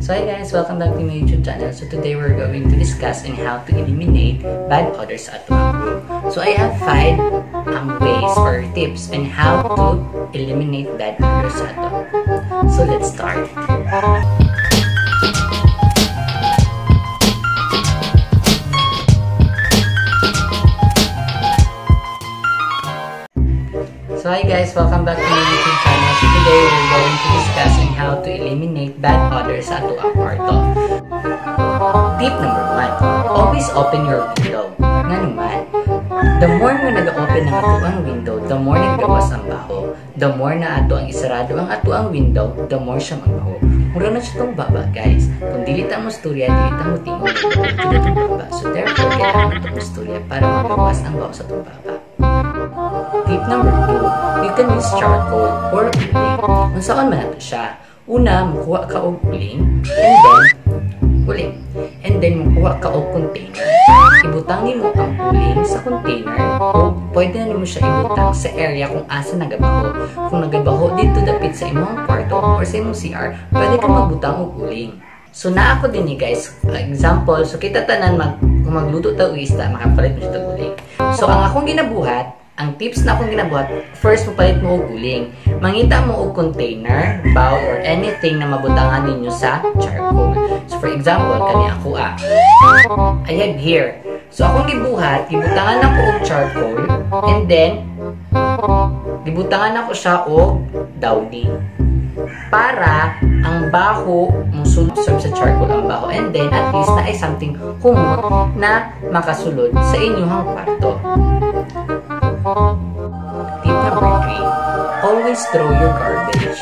So hi guys, welcome back to my YouTube channel. So today we're going to discuss on how to eliminate bad odors sa atong room. So I have 5 ways or tips on how to eliminate bad odors sa ato. So let's start. So hi guys, welcome back to my YouTube channel. So today we're going to discuss on how to eliminate bad odors sa ato ang kwarto. Tip number 1, always open your window. Nga naman, the more nga nag-open ng ato ang window, the more nagawas ang baho. The more na ato ang isarado ang ato ang window, the more siya magbaho. Mura na siya itong baba guys. Kung dilita mo storya, dilita mo tingong itong baba. So therefore, kailangan itong storya para magawas ang baho sa itong baba. Tip number 2, you can use charcoal or uling. Kung saan man nato siya. Una, makuha ka og uling, and then makuha ka og container. Ibutangin mo ang uling sa container o pwede na mo siya ibutang sa area kung asa nagabaho. Kung nagabaho dito dapit sa imong kwarto or sa imong CR, pwede ka magbutang og uling. So na ako din guys, example, so kita tanan kung magluto ta og isda, makapalit mo siya og uling. So ang akong ginabuhat, ang tips na akong ginabuhat, first mapalit mo og uling. Mangita mo og container, bowl, or anything na mabutangan ninyo sa charcoal. So for example, kani ako I have here. So akong gibuhat, gibutangan ako og charcoal, and then gibutangan ako siya og downy. Para ang baho musulod sa charcoal ang baho, and then at least na ay something humot na makasulod sa inyong kwarto. Tip number 3, always throw your garbage.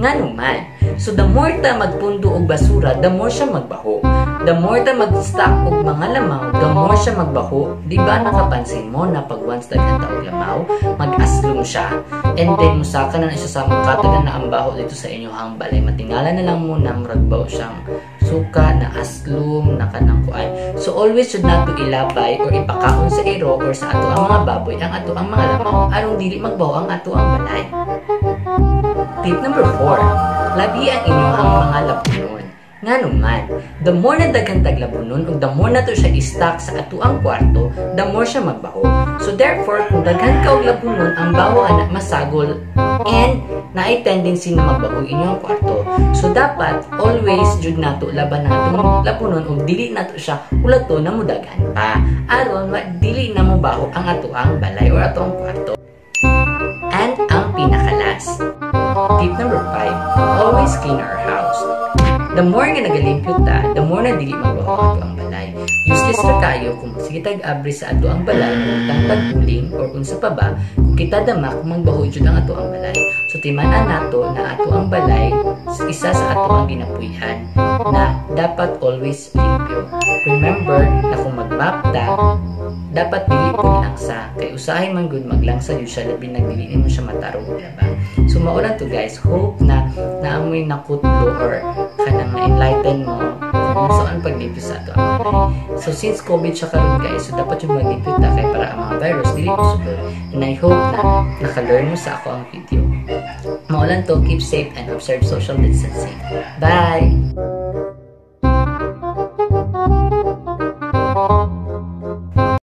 Nga naman, so the more ta magpundo og basura, the more siya magbaho. The more ta mag-stock og mga lamaw, the more siya magbaho. Di ba nakapansin mo na pag once daghan ta og lamaw, mag-aslum siya, and then musaka na siya sa makatagan na ang baho dito sa inyong balay. Matingala na lang muna muragbaw siyang suka na aslum na kanang kuan. So always should not to ilabay or ipakaon sa iro or sa ato ang mga baboy ang ato ang mga lamaw aron dili magbaho ang ato ang balay. Tip number 4, labian inyo ang mga labunon. Nga naman, the more na daghan tag labunon o the more na to siya i-stock sa ato ang kwarto, the more siya magbaho. So therefore, kung daghan ka og labunon, ang baho ana masagol and naay tendency na magbaho inyong kwarto. So dapat always jud nato laban natong labunon ug dili nato siya ulato na mudaghan pa aron dili na mo baho ang ato ang balay or ato ang kwarto. And ang pinakalas, tip number 5, always clean our house. The more nga nagalimpyo ta, the more na dili magbaho ato ang balay. Useless na kayo kung sige tag-abri sa ato ang balay kung tangpag-uling or unsa pa ba, kung kita damak magbaho jud ang ato ang balay. So timan-an nato na ato ang balay isa sa ato ang ginapuy-an na dapat always limpyo. Remember na kung mag-map ta, dapat dili po langsa. Kay usahay man gud maglangsa jud siya labi nagdili mo siya matarong ba. So maulan to guys, hope na naamoy nakutlo or kanang na-enlighten mo kung saan paglipyo sa ato ang balay. So since COVID siya karon guys, so dapat yung maglipyo ta kay para ang mga virus dili mo sulod. And I hope na naka-learn mo sa ako ang video. Maulan to, keep safe and observe social distancing. Bye!